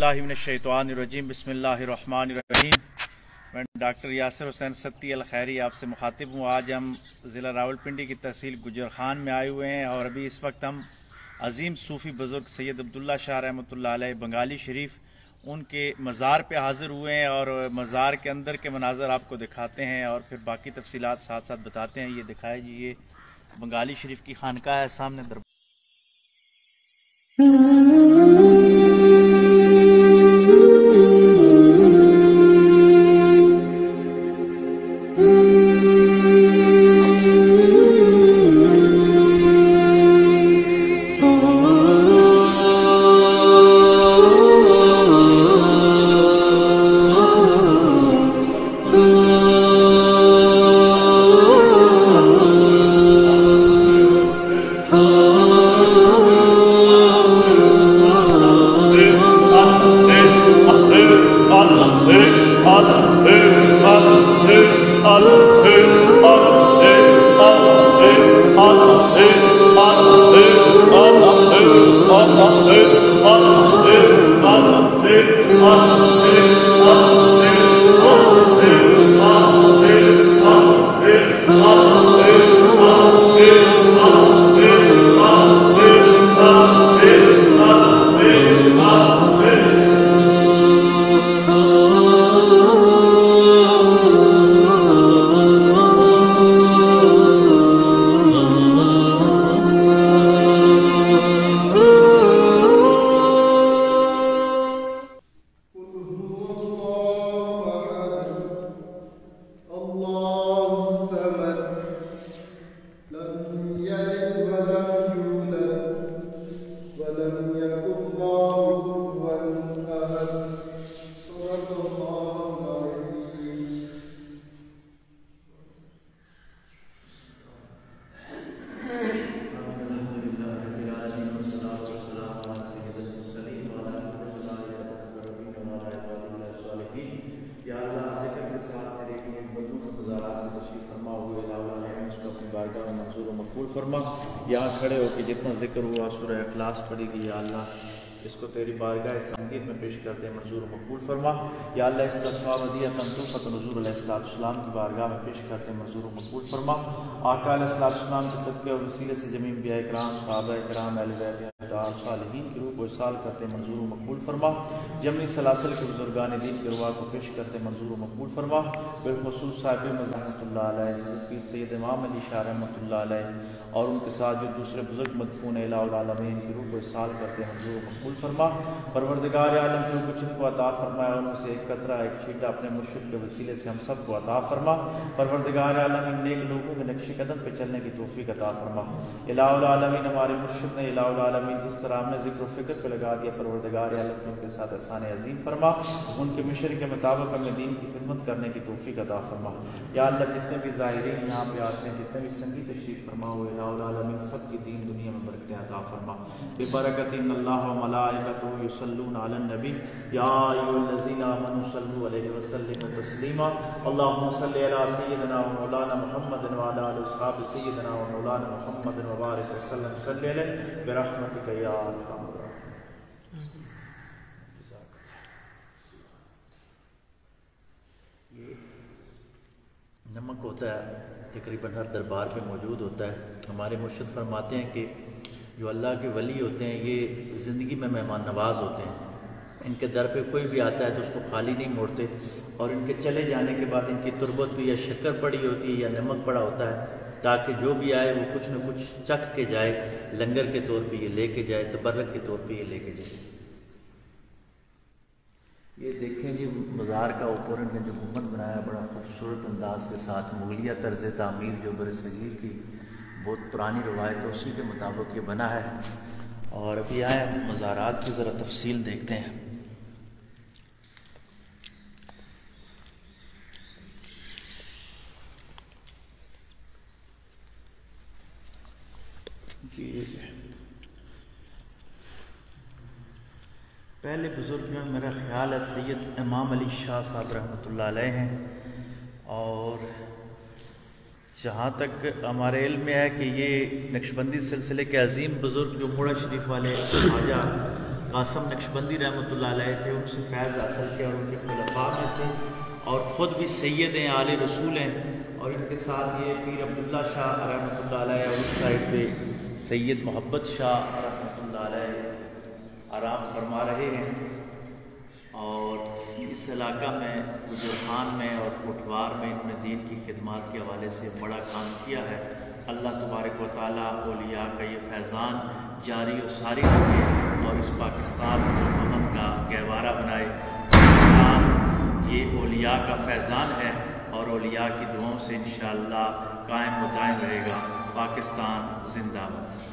बिल्लाहि मिनश्शैतानिर्रजीम बिस्मिल्लाहिर्रहमानिर्रहीम। मैं डॉक्टर यासिर हुसैन सत्ती अल खैरी आपसे मुखातिब हूँ। आज हम ज़िला रावलपिंडी की तहसील गुजरखान में आए हुए हैं और अभी इस वक्त हम अजीम सूफ़ी बुज़ुर्ग सैयद अब्दुल्ला शाह रहमतुल्लाह अलैह बंगाली शरीफ उनके मज़ार पे हाज़िर हुए हैं और मज़ार के अंदर के मनाज़र आपको दिखाते हैं और फिर बाकी तफसीलात साथ साथ बताते हैं। ये दिखाए जी, ये बंगाली शरीफ की खानका है, सामने दरबार। फरमा। यहाँ खड़े होकर जितना जिक्र हुआ सूरह इखलास पढ़ी गई, या अल्लाह इसको तेरी बारगाह संगीत में पेश करते हैं, मंजूर मकबूल फरमा। या अल्लाह इसका स्वादिया तमतूफ़त हुज़ूर अलैहिस्सलाम की बारगाह में पेश करते हैं, मंजूर मकबूल फरमा। आका अलैहिस्सलाम के सदक़े और वसीले से जमीन अंबिया इकराम, सहाबा इकराम, अहले बैत सालिहीन की रूह को इरसाल करते हैं, मंजूर मकबूल फरमा। जमनी सलासल के बुजुर्गान दीन के रुआ को पेश करते हैं, मंजूर मकबूल फरमा। बिलखुसूस साहिब रहमतुल्लाह अलैह सैयद इमाम अली शाह रहमतुल्लाह अलैह और उनके साथ जो दूसरे बुजुर्ग मदफून इलाहुल आलमीन की रूह को इरसाल करते हैं, मंजूर मकबूल फरमा। परवरदिगार आलम जो कुछ इनको अता फरमाया उनमें से एक कतरा एक छींटा अपने मुर्शिद के वसीले से हम सब को अता फरमा। परवरदिगार आलम इन नेक लोगों के नक्शे कदम पे चलने की तौफीक अता फरमा। इलाहुल आलमीन हमारे मुर्शिद ने इलाहुल आलमीन जिस तरह हमने जिक्र फिक्र पे लगा दिया, परवरदिगार आलम के उनके साथ एहसान अजीम फरमा। उनके मिशन के मुताबिक हमें दीन की खिदमत करने की तौफीक अता फरमा। या अल्लाह जितने भी ज़ाहिरीन यहाँ पे आते हैं, जितने भी संगी तशरीफ फरमा हुए इलाहुल आलमीन सब की दीन दुनिया में बरकतें अता फरमा। बिबरकत इन्नल्लाह व मलाइकतुहु युसल्लूना अलन नबी या अय्युहल्लज़ीना आमनू सल्लू अलैहि व सल्लिमू तस्लीमा। अल्लाहुम्मा सल्लि अला सय्यिदिना व मौलाना मुहम्मदिन व अला आलि अस्हाबि सय्यिदिना व मौलाना मुहम्मदिन व बारिक व सल्लम सल्लि अलैहि बिरहमतिका या अरहम। नमक होता है, तकरीबन हर दरबार पे मौजूद होता है। हमारे मुर्शिद फरमाते हैं कि जो अल्लाह के वली होते हैं ये ज़िंदगी में मेहमान नवाज होते हैं। इनके दर पे कोई भी आता है तो उसको खाली नहीं मोड़ते और इनके चले जाने के बाद इनकी तुरबत पे या शक्कर पड़ी होती है या नमक पड़ा होता है, ताकि जो भी आए वो कुछ न कुछ चख के जाए, लंगर के तौर पे ये लेके जाए, तबर्रक के तौर पे ये लेके जाए। ये देखें जी मज़ार का ऊपर इन्होंने जो गुंबद बनाया बड़ा खूबसूरत अंदाज के साथ, मुगलिया तर्ज तामीर जो बरसगीर की बहुत पुरानी रवायत है उसी के मुताबिक ये बना है। और अभी आए मज़ारात की ज़रा तफसील देखते हैं। पहले बुज़ुर्ग में मेरा ख्याल है सैयद इमाम अली शाह साहब रहमतुल्लाह अलैह हैं, और जहाँ तक हमारे इल्म में है कि ये नक्शबंदी सिलसिले के अजीम बुज़ुर्ग जो मुड़ा शरीफ वाले ख्वाजा قاسم نقشبندی رحمۃ اللہ علیہ تھے، ان سے فیض حاصل کیا اور ان کے خلفاء میں تھے، اور خود بھی سید ہیں، آل رسول ہیں، اور ان کے ساتھ یہ پیر عبداللہ شاہ رحمۃ اللہ علیہ اور اس سائڈ پہ سید محبت شاہ رحمۃ اللہ علیہ آرام فرما رہے ہیں، اور اس علاقہ میں گجرخان میں اور کوٹوار میں انہوں نے دین کی خدمات کے حوالے سے بڑا کام کیا ہے۔ اللہ تبارک و تعالیٰ اولیاء کا یہ فیضان جاری و ساری رکھے اور اس پاکستان کو امن کا گہوارہ بنائے۔ پاکستان یہ اولیاء کا فیضان ہے اور اولیاء کی دعاؤں سے انشاءاللہ قائم و دائم رہے گا۔ پاکستان زندہ باد۔